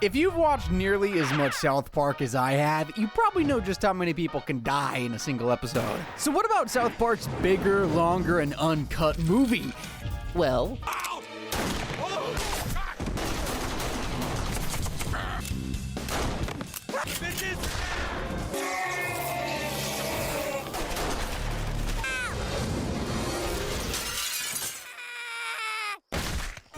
If you've watched nearly as much South Park as I have, you probably know just how many people can die in a single episode. So what about South Park's bigger, longer, and uncut movie? Well...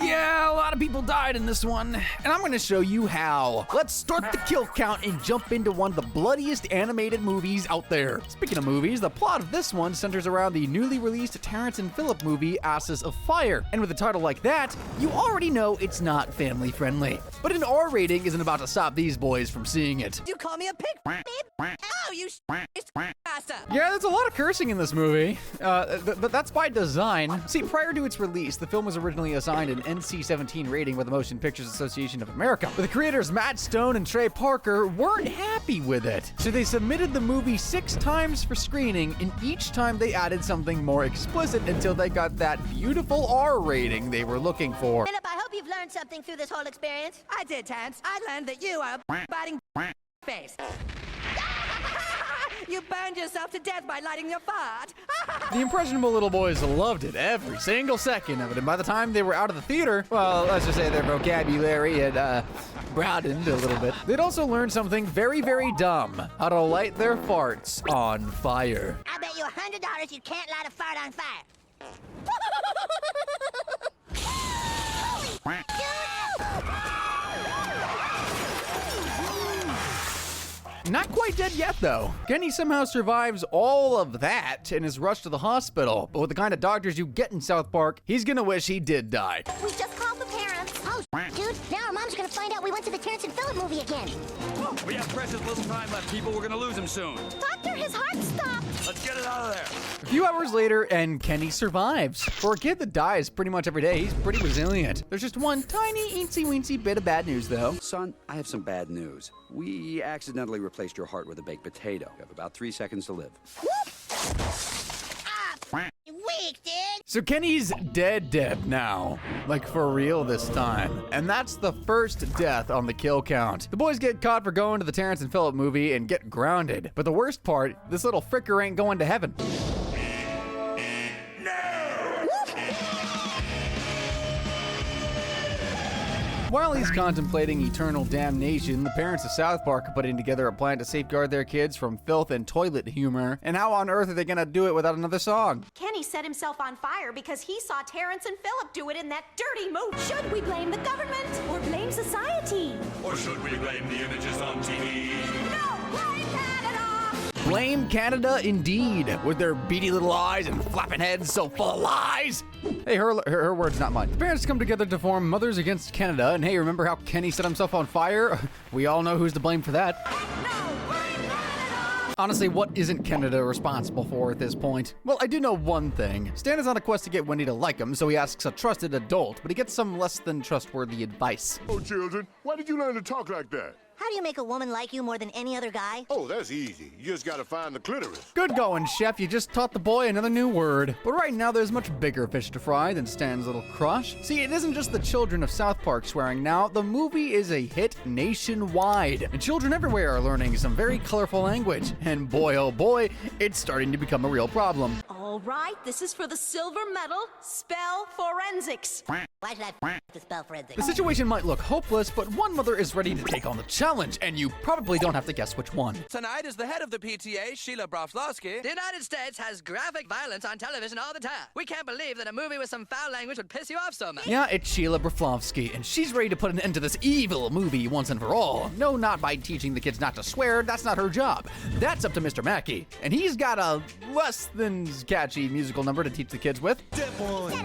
yeah, a lot of people died in this one, and I'm gonna show you how. Let's start the kill count and jump into one of the bloodiest animated movies out there. Speaking of movies, the plot of this one centers around the newly released Terrence and Phillip movie, Asses of Fire. And with a title like that, you already know it's not family friendly. But an R rating isn't about to stop these boys from seeing it. You call me a pig, babe? Oh, you bastard! Yeah, there's a lot of cursing in this movie, but that's by design. See, prior to its release, the film was originally assigned an NC-17 rating with the Motion Pictures Association of America. But the creators Matt Stone and Trey Parker weren't happy with it. So they submitted the movie 6 times for screening, and each time they added something more explicit until they got that beautiful R rating they were looking for. Phillip, I hope you've learned something through this whole experience. I did, Terrence. I learned that you are a biting face. You burned yourself to death by lighting your fart. The impressionable little boys loved it, every single second of it, and by the time they were out of the theater, well, let's just say their vocabulary had broadened a little bit. They'd also learned something very, very dumb: how to light their farts on fire. I bet you $100 you can't light a fart on fire. Not quite dead yet, though. Kenny somehow survives all of that and is rushed to the hospital. But with the kind of doctors you get in South Park, he's gonna wish he did die. We just called the parents. Oh, dude, now our mom's gonna find out we went to the Terrence and Phillip movie again. We have precious little time left, people. We're gonna lose him soon. Doctor, his heart stopped. Let's get it out of there. A few hours later, and Kenny survives. For a kid that dies pretty much every day, he's pretty resilient. There's just one tiny, eensy-weensy bit of bad news, though. Son, I have some bad news. We accidentally replaced your heart with a baked potato. You have about 3 seconds to live. Weak, dude. So Kenny's dead now. Like, for real this time. And that's the first death on the kill count. The boys get caught for going to the Terrence and Phillip movie and get grounded. But the worst part, this little fricker ain't going to heaven. While he's contemplating eternal damnation, the parents of South Park are putting together a plan to safeguard their kids from filth and toilet humor. And how on earth are they gonna do it without another song? Kenny set himself on fire because he saw Terrence and Phillip do it in that dirty movie. Should we blame the government or blame society? Or should we blame the images on TV? No, blame Canada! Blame Canada indeed, with their beady little eyes and flapping heads so full of lies. Hey, her words, not mine. The parents come together to form Mothers Against Canada, and hey, remember how Kenny set himself on fire? We all know who's to blame for that. No, blame Canada! Honestly, what isn't Canada responsible for at this point? Well, I do know one thing. Stan is on a quest to get Wendy to like him, so he asks a trusted adult, but he gets some less than trustworthy advice. Oh, children, why did you learn to talk like that? How do you make a woman like you more than any other guy? Oh, that's easy. You just gotta find the clitoris. Good going, Chef. You just taught the boy another new word. But right now, there's much bigger fish to fry than Stan's little crush. See, it isn't just the children of South Park swearing now. The movie is a hit nationwide. And children everywhere are learning some very colorful language. And boy, oh boy, it's starting to become a real problem. All right, this is for the silver medal, spell forensics. Why should I to spell forensics? The situation might look hopeless, but one mother is ready to take on the challenge, and you probably don't have to guess which one. Tonight, as the head of the PTA, Sheila Broflovsky, the United States has graphic violence on television all the time. We can't believe that a movie with some foul language would piss you off so much. Yeah, it's Sheila Broflovsky, and she's ready to put an end to this evil movie once and for all. No, not by teaching the kids not to swear. That's not her job. That's up to Mr. Mackey, and he's got a less than catchy musical number to teach the kids with. Or you're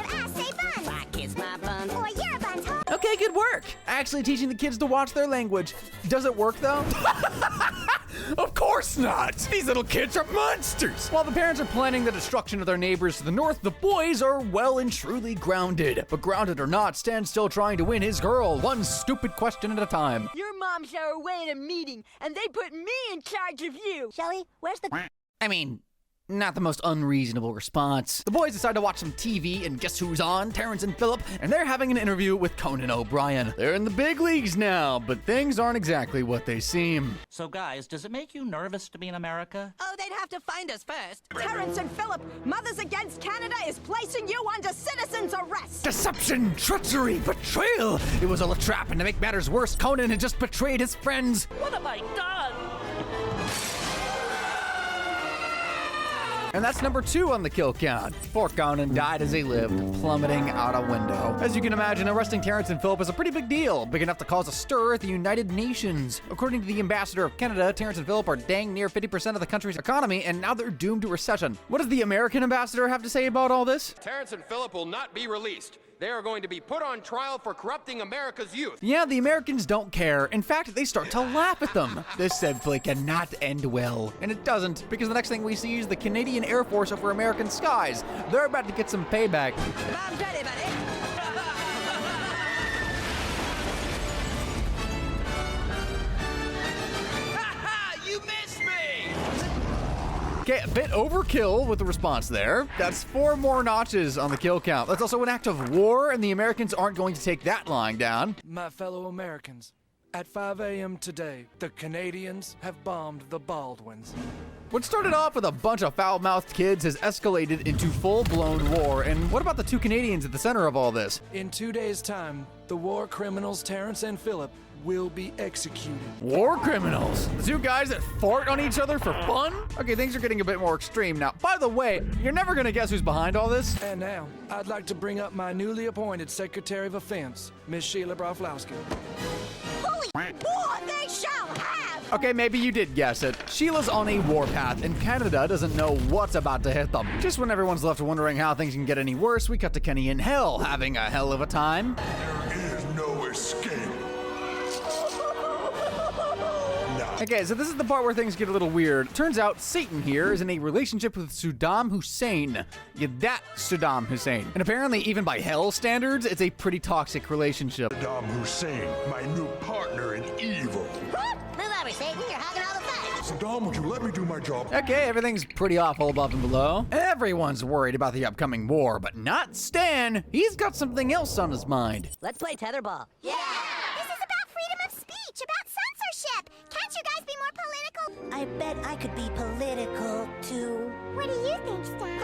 a buns, huh? Okay, good work. Actually teaching the kids to watch their language. Does it work, though? Of course not! These little kids are monsters! While the parents are planning the destruction of their neighbors to the north, the boys are well and truly grounded. But grounded or not, Stan's still trying to win his girl, one stupid question at a time. Your moms are away at a meeting, and they put me in charge of you. Shelly, where's the... I mean, Not the most unreasonable response. The boys decide to watch some TV, and guess who's on? Terrence and Phillip, and they're having an interview with Conan O'Brien. They're in the big leagues now, but things aren't exactly what they seem. So guys, does it make you nervous to be in America? Oh, they'd have to find us first. Terrence and Phillip, Mothers Against Canada is placing you under citizen's arrest. Deception, treachery, betrayal! It was all a trap, and to make matters worse, Conan had just betrayed his friends. What have I done? And that's number 2 on the kill count. Poor Conan died as he lived, plummeting out a window. As you can imagine, arresting Terrence and Phillip is a pretty big deal, big enough to cause a stir at the United Nations. According to the ambassador of Canada, Terrence and Phillip are dang near 50% of the country's economy, and now they're doomed to recession. What does the American ambassador have to say about all this? Terrence and Phillip will not be released. They are going to be put on trial for corrupting America's youth. Yeah, the Americans don't care. In fact, they start to laugh at them. This said play cannot end well. And it doesn't, because the next thing we see is the Canadian Air Force over American skies. They're about to get some payback. I'm ready, buddy. You missed me! Okay, a bit overkill with the response there. That's 4 more notches on the kill count. That's also an act of war, and the Americans aren't going to take that lying down. My fellow Americans, at 5 a.m. today, the Canadians have bombed the Baldwins. What started off with a bunch of foul-mouthed kids has escalated into full-blown war. And what about the 2 Canadians at the center of all this? In 2 days' time, the war criminals Terrence and Phillip will be executed. War criminals? The 2 guys that fart on each other for fun? Okay, things are getting a bit more extreme now. By the way, you're never gonna guess who's behind all this. And now, I'd like to bring up my newly appointed Secretary of Defense, Miss Sheila Broflovsky. Holy war they shall have! Okay, maybe you did guess it. Sheila's on a warpath, and Canada doesn't know what's about to hit them. Just when everyone's left wondering how things can get any worse, we cut to Kenny in hell, having a hell of a time. There is no escape. Okay, so this is the part where things get a little weird. Turns out Satan here is in a relationship with Saddam Hussein. Yeah, that Saddam Hussein. And apparently, even by hell standards, it's a pretty toxic relationship. Saddam Hussein, my new partner in evil. Move over, Satan. You're hogging all the fun. Saddam, would you let me do my job? Okay, everything's pretty awful above and below. Everyone's worried about the upcoming war, but not Stan. He's got something else on his mind. Let's play tetherball. Yeah! This is about freedom of speech, about censorship. Can't you guys be more political? I bet I could be political, too. What do you think, Stan?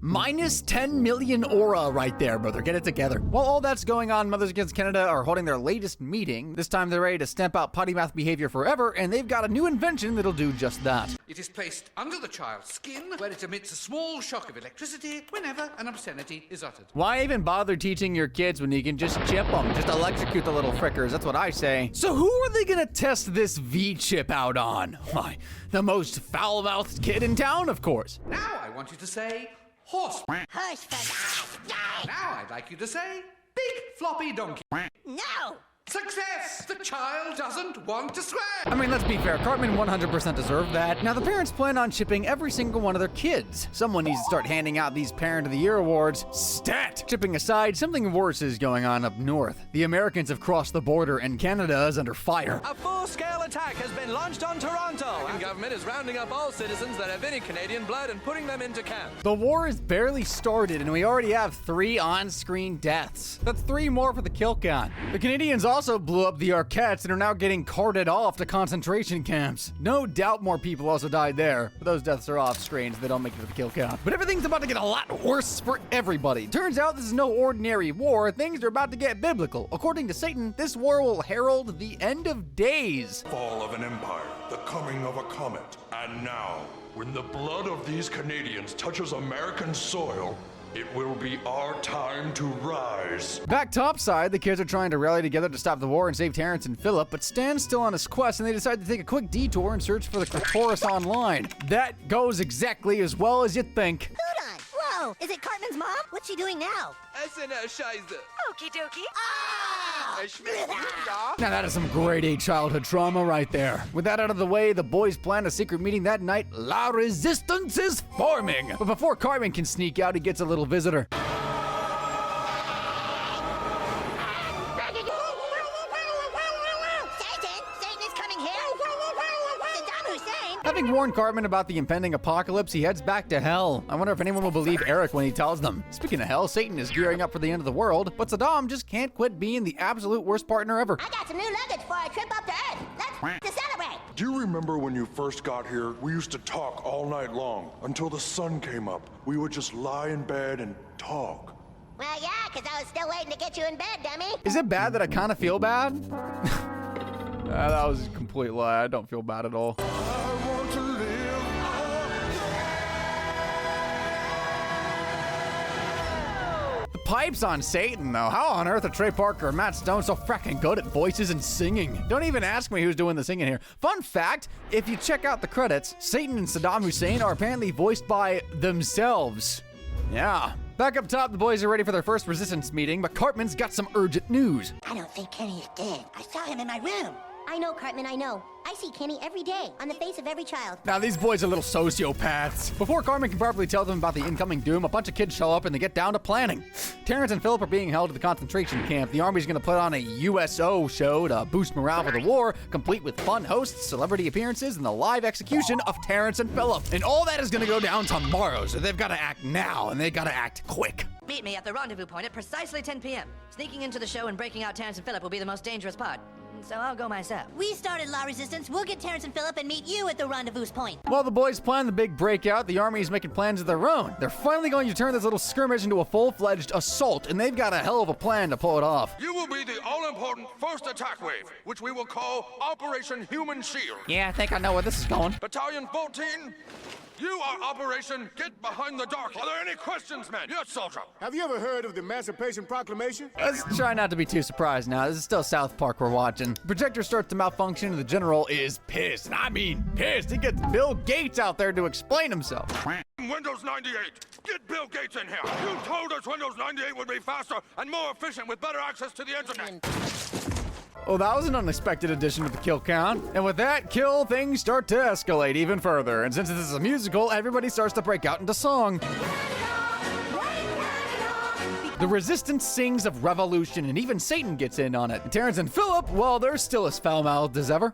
Minus 10 million aura right there, brother. Get it together. While all that's going on, Mothers Against Canada are holding their latest meeting. This time they're ready to stamp out potty mouth behavior forever, and they've got a new invention that'll do just that. It is placed under the child's skin, where it emits a small shock of electricity whenever an obscenity is uttered. Why even bother teaching your kids when you can just chip them? Just electrocute the little frickers. That's what I say. So who are they gonna test this V-chip out on? Why, the most foul-mouthed kid in town, of course. Now I want you to say horse. Hush for that. Now I'd like you to say big floppy donkey. No! Success! The child doesn't want to swear! I mean, let's be fair, Cartman 100% deserved that. Now, the parents plan on chipping every single one of their kids. Someone needs to start handing out these Parent of the Year awards. Stat! Chipping aside, something worse is going on up north. The Americans have crossed the border, and Canada is under fire. A full-scale attack has been launched on Toronto. The American government is rounding up all citizens that have any Canadian blood and putting them into camp. The war is barely started, and we already have 3 on-screen deaths. That's 3 more for the kill count. The Canadians also blew up the Arquettes and are now getting carted off to concentration camps. No doubt more people also died there, but those deaths are off screen, so they don't make it to the kill count. But everything's about to get a lot worse for everybody. Turns out this is no ordinary war. Things are about to get biblical. According to Satan, this war will herald the end of days. Fall of an empire, the coming of a comet. And now, when the blood of these Canadians touches American soil, it will be our time to rise. Back topside, the kids are trying to rally together to stop the war and save Terrence and Phillip, but Stan's still on his quest, and they decide to take a quick detour and search for the clitoris online. That goes exactly as well as you think. Hold on. Whoa, is it Cartman's mom? What's she doing now? Okie dokie. Now that is some grade A childhood trauma right there. With that out of the way, the boys plan a secret meeting that night. La Resistance is forming! But before Cartman can sneak out, he gets a little visitor. Satan is coming here. Saddam Hussein, Having warned Cartman about the impending apocalypse, he heads back to hell. I wonder if anyone will believe Eric when he tells them. Speaking of hell, Satan is gearing up for the end of the world, but Saddam just can't quit being the absolute worst partner ever. I got some new luggage for a trip up to Earth. Let's to celebrate. Do you remember when you first got here? We used to talk all night long until the sun came up. We would just lie in bed and talk. Well, yeah, because I was still waiting to get you in bed, dummy. Is it bad that I kind of feel bad? That was a complete lie. I don't feel bad at all. I want to live. The pipes on Satan, though. How on earth are Trey Parker and Matt Stone so fracking good at voices and singing? Don't even ask me who's doing the singing here. Fun fact, if you check out the credits, Satan and Saddam Hussein are apparently voiced by themselves. Yeah. Back up top, the boys are ready for their first resistance meeting, but Cartman's got some urgent news. I don't think Kenny is dead. I saw him in my room. I know, Cartman, I know. I see Kenny every day, on the face of every child. Now, these boys are little sociopaths. Before Cartman can properly tell them about the incoming doom, a bunch of kids show up and they get down to planning. Terrence and Philip are being held at the concentration camp. The Army's gonna put on a USO show to boost morale for the war, complete with fun hosts, celebrity appearances, and the live execution of Terrence and Philip. And all that is gonna go down tomorrow, so they've gotta act now, and they gotta act quick. Meet me at the rendezvous point at precisely 10 p.m. Sneaking into the show and breaking out Terrence and Philip will be the most dangerous part. So I'll go myself. We started La Resistance. We'll get Terrence and Philip and meet you at the rendezvous point. While the boys plan the big breakout, the Army is making plans of their own. They're finally going to turn this little skirmish into a full-fledged assault, and they've got a hell of a plan to pull it off. You will be the all-important first attack wave, which we will call Operation Human Shield. Yeah, I think I know where this is going. Battalion 14, you are Operation Get Behind the Dark. Are there any questions, men? Yes, soldier. Have you ever heard of the Emancipation Proclamation? Let's try not to be too surprised now. This is still South Park we're watching. The projector starts to malfunction and the general is pissed. And I mean pissed. He gets Bill Gates out there to explain himself. Windows 98. Get Bill Gates in here. You told us Windows 98 would be faster and more efficient with better access to the internet. Oh, that was an unexpected addition to the kill count. And with that kill, things start to escalate even further. And since this is a musical, everybody starts to break out into song. The resistance sings of revolution, and even Satan gets in on it. And Terrence and Philip, well, they're still as foul-mouthed as ever.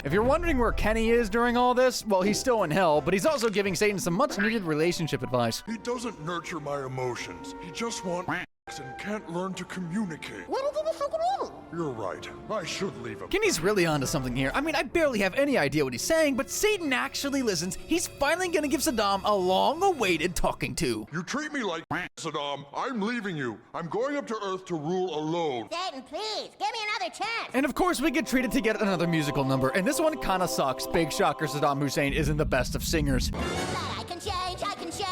If you're wondering where Kenny is during all this, well, he's still in hell, but he's also giving Satan some much-needed relationship advice. He doesn't nurture my emotions. He just wants and can't learn to communicate. You're right. I should leave him. Kenny's really onto something here. I mean, I barely have any idea what he's saying, but Satan actually listens. He's finally gonna give Saddam a long-awaited talking to. You treat me like Saddam. I'm leaving you. I'm going up to Earth to rule alone. Satan, please, give me another chance. And of course, we get treated to get another musical number, and this one kinda sucks. Big shocker, Saddam Hussein isn't the best of singers. I can change, I can change.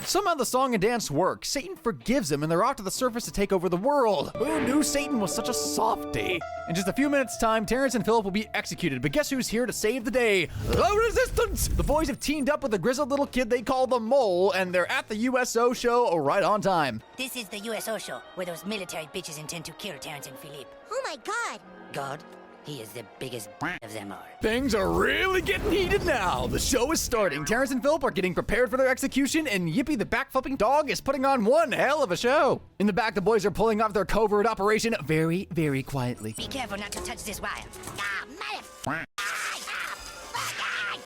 Somehow the song and dance work. Satan forgives him, and they're off to the surface to take over the world. Who knew Satan was such a softie? In just a few minutes' time, Terrence and Philip will be executed, but guess who's here to save the day? The Resistance! The boys have teamed up with a grizzled little kid they call the Mole, and they're at the USO show right on time. This is the USO show, where those military bitches intend to kill Terrence and Philip. Oh my god. God? He is the biggest of them all. Things are really getting heated now. The show is starting. Terrence and Philip are getting prepared for their execution, and Yippee the backflipping dog is putting on one hell of a show. In the back, the boys are pulling off their covert operation very, very quietly. Be careful not to touch this wire.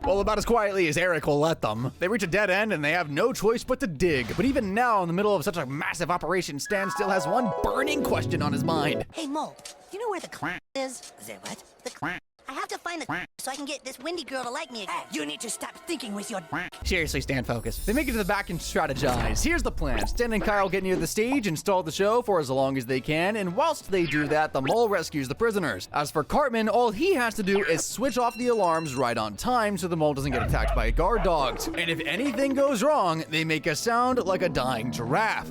Well, about as quietly as Eric will let them. They reach a dead end and they have no choice but to dig. But even now, in the middle of such a massive operation, Stan still has one burning question on his mind. Hey, Mole, do you know where the is? The what? The I have to find the so I can get this windy girl to like me again. You need to stop thinking with your Seriously, Stan, focus. They make it to the back and strategize. Here's the plan. Stan and Kyle get near the stage and stall the show for as long as they can, and whilst they do that, the Mole rescues the prisoners. As for Cartman, all he has to do is switch off the alarms right on time so the Mole doesn't get attacked by guard dogs. And if anything goes wrong, they make a sound like a dying giraffe.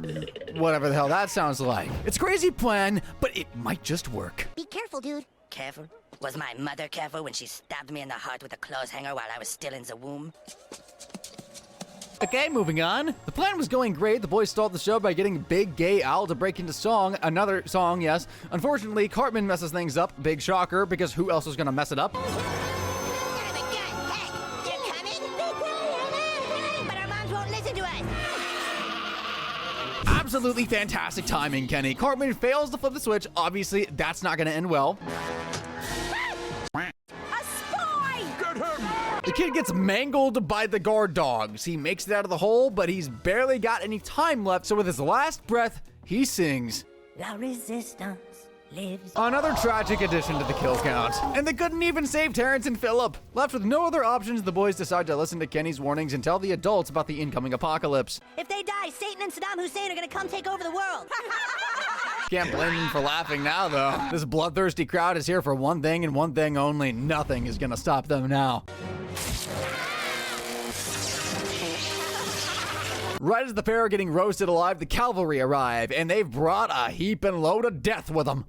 Whatever the hell that sounds like. It's a crazy plan, but it might just work. Be careful, dude. Careful? Was my mother careful when she stabbed me in the heart with a clothes hanger while I was still in the womb? Okay, moving on. The plan was going great. The boys stalled the show by getting Big Gay Al to break into song. Another song, yes. Unfortunately, Cartman messes things up. Big shocker, because who else was gonna mess it up? Absolutely fantastic timing, Kenny. Cartman fails to flip the switch. Obviously, that's not going to end well. A spy! Get him! The kid gets mangled by the guard dogs. He makes it out of the hole, but he's barely got any time left, so with his last breath, he sings, La resistance lives. another tragic addition to the kill count. And they couldn't even save Terrence and Philip. Left with no other options, the boys decide to listen to Kenny's warnings and tell the adults about the incoming apocalypse. If they die, Satan and Saddam Hussein are gonna come take over the world. Can't blame them for laughing now, though. This bloodthirsty crowd is here for one thing and one thing only. Nothing is gonna stop them now. Right as the pair are getting roasted alive, the cavalry arrive, and they've brought a heaping load of death with them.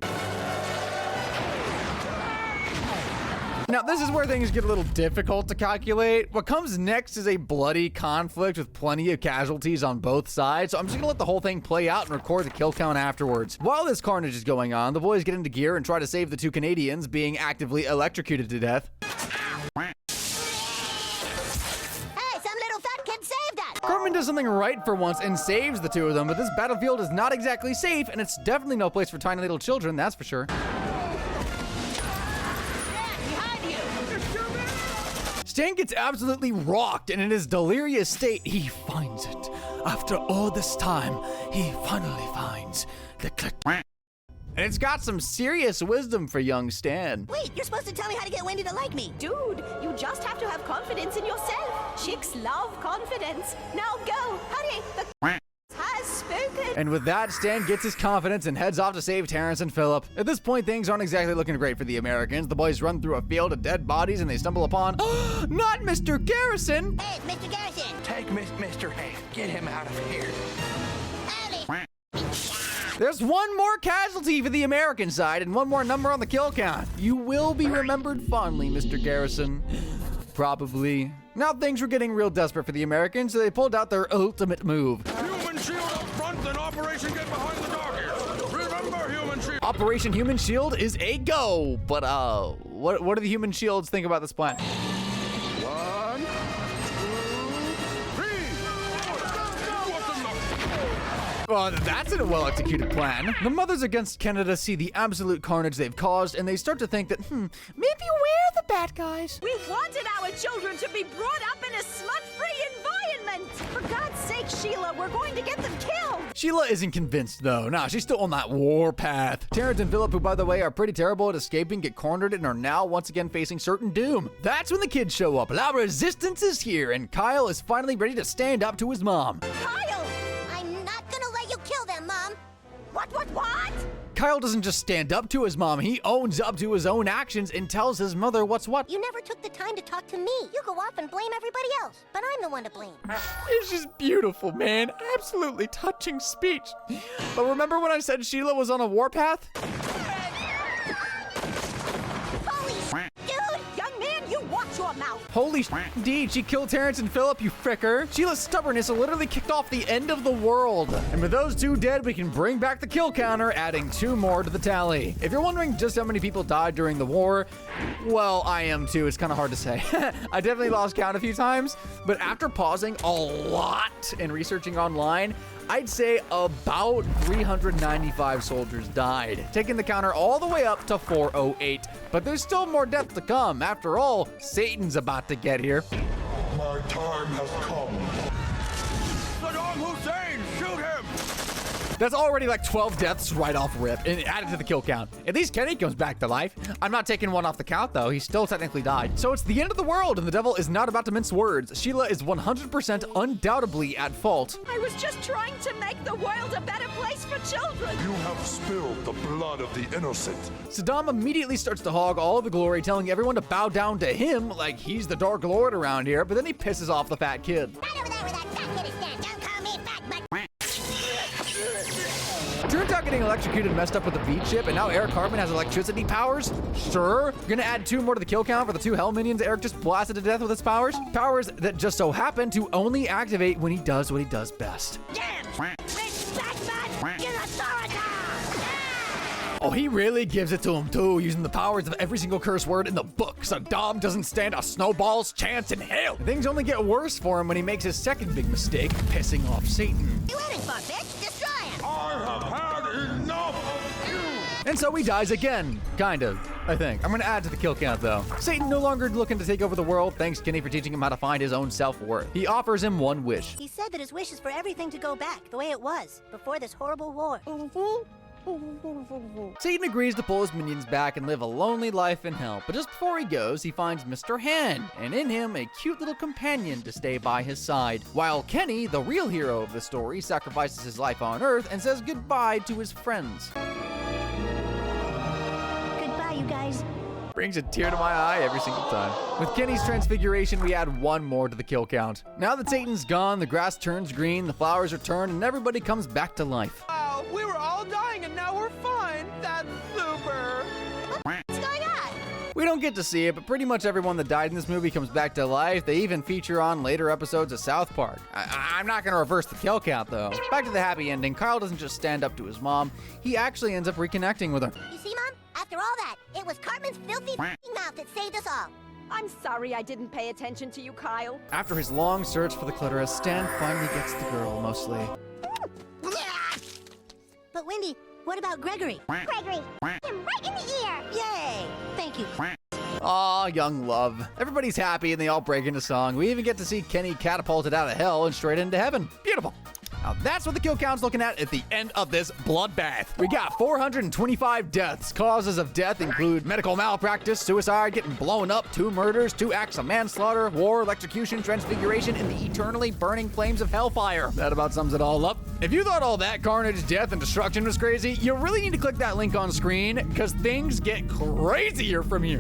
Now, this is where things get a little difficult to calculate. What comes next is a bloody conflict with plenty of casualties on both sides, so I'm just gonna let the whole thing play out and record the kill count afterwards. While this carnage is going on, the boys get into gear and try to save the two Canadians being actively electrocuted to death. Cartman does something right for once and saves the two of them, but this battlefield is not exactly safe, and it's definitely no place for tiny little children, that's for sure. Stan gets absolutely rocked, and in his delirious state, he finds it. After all this time, he finally finds the click. And it's got some serious wisdom for young Stan. Wait, you're supposed to tell me how to get Wendy to like me. Dude, you just have to have confidence in yourself. Chicks love confidence. Now go, hurry, the has spoken. And with that, Stan gets his confidence and heads off to save Terrence and Philip. At this point, things aren't exactly looking great for the Americans. The boys run through a field of dead bodies and they stumble upon, not Mr. Garrison! Hey, Mr. Garrison! Take Mr. Hank. Get him out of here. There's one more casualty for the American side and one more number on the kill count. You will be remembered fondly, Mr. Garrison. Probably. Now things were getting real desperate for the Americans, so they pulled out their ultimate move. Human shield up front, then Operation Get Behind the Target. Remember, Human Shield. Operation Human Shield is a go, but what do the Human Shields think about this plan? 1, 2, 3. Well, that's a well-executed plan. The Mothers Against Canada see the absolute carnage they've caused, and they start to think that, maybe we're the bad guys. We wanted our children to be brought up in a smut-free environment. For God's sake, Sheila, we're going to get them killed. Sheila isn't convinced, though. Nah, she's still on that war path. Terrence and Philip, who, by the way, are pretty terrible at escaping, get cornered and are now once again facing certain doom. That's when the kids show up. La resistance is here, and Kyle is finally ready to stand up to his mom. Kyle! I'm not gonna let you kill them, Mom. What? Kyle doesn't just stand up to his mom, he owns up to his own actions and tells his mother what's what. You never took the time to talk to me. You go off and blame everybody else, but I'm the one to blame. It's just beautiful, man. Absolutely touching speech. But remember when I said Sheila was on a warpath? Holy indeed, she killed Terrence and Philip, you fricker. Sheila's stubbornness literally kicked off the end of the world. And with those two dead, we can bring back the kill counter, adding 2 more to the tally. If you're wondering just how many people died during the war, well, I am too. It's kind of hard to say. I definitely lost count a few times, but after pausing a lot and researching online, I'd say about 395 soldiers died, taking the counter all the way up to 408. But there's still more death to come. After all, Satan's about to get here. My time has come. Saddam Hussein, shoot him! That's already like 12 deaths right off rip and added to the kill count. At least Kenny comes back to life. I'm not taking one off the count though. He still technically died. So it's the end of the world and the devil is not about to mince words. Sheila is 100% undoubtedly at fault. I was just trying to make the world a better place for children. You have spilled the blood of the innocent. Saddam immediately starts to hog all the glory, telling everyone to bow down to him like he's the Dark Lord around here, but then he pisses off the fat kid. Right over there where that fat kid is standing. Don't call me fat, but... Turns out getting electrocuted messed up with the V chip, and now Eric Cartman has electricity powers? Sure. You're gonna add 2 more to the kill count for the 2 hell minions Eric just blasted to death with his powers? Powers that just so happen to only activate when he does what he does best. Damn! Rich Batman! Get authority! Oh, he really gives it to him too, using the powers of every single curse word in the book. Saddam doesn't stand a snowball's chance in hell. Things only get worse for him when he makes his second big mistake, pissing off Satan. You waiting for, bitch? Destroy him! And so he dies again. Kind of, I think. I'm gonna add to the kill count though. Satan no longer looking to take over the world, thanks Kenny for teaching him how to find his own self-worth. He offers him one wish. He said that his wish is for everything to go back the way it was before this horrible war. Satan agrees to pull his minions back and live a lonely life in hell, but just before he goes, he finds Mr. Hand, and in him, a cute little companion to stay by his side. While Kenny, the real hero of the story, sacrifices his life on Earth and says goodbye to his friends. Goodbye, you guys. Brings a tear to my eye every single time. With Kenny's transfiguration, we add one more to the kill count. Now that Satan's gone, the grass turns green, the flowers return, and everybody comes back to life. Wow, we were all dying and now we're fine. That's super. What's going on? We don't get to see it, but pretty much everyone that died in this movie comes back to life. They even feature on later episodes of South Park. I'm not going to reverse the kill count, though. Back to the happy ending, Kyle doesn't just stand up to his mom. He actually ends up reconnecting with her. You see, Mom? After all that, it was Cartman's filthy mouth that saved us all. I'm sorry I didn't pay attention to you, Kyle. After his long search for the clitoris, Stan finally gets the girl, mostly. But Wendy, what about Gregory? Gregory, him right in the ear. Yay! Thank you. Aw, young love. Everybody's happy and they all break into song. We even get to see Kenny catapulted out of hell and straight into heaven. Beautiful. Now that's what the kill count's looking at the end of this bloodbath. We got 425 deaths. Causes of death include medical malpractice, suicide, getting blown up, 2 murders, 2 acts of manslaughter, war, electrocution, transfiguration, and the eternally burning flames of hellfire. That about sums it all up. If you thought all that carnage, death, and destruction was crazy, you really need to click that link on screen, because things get crazier from here.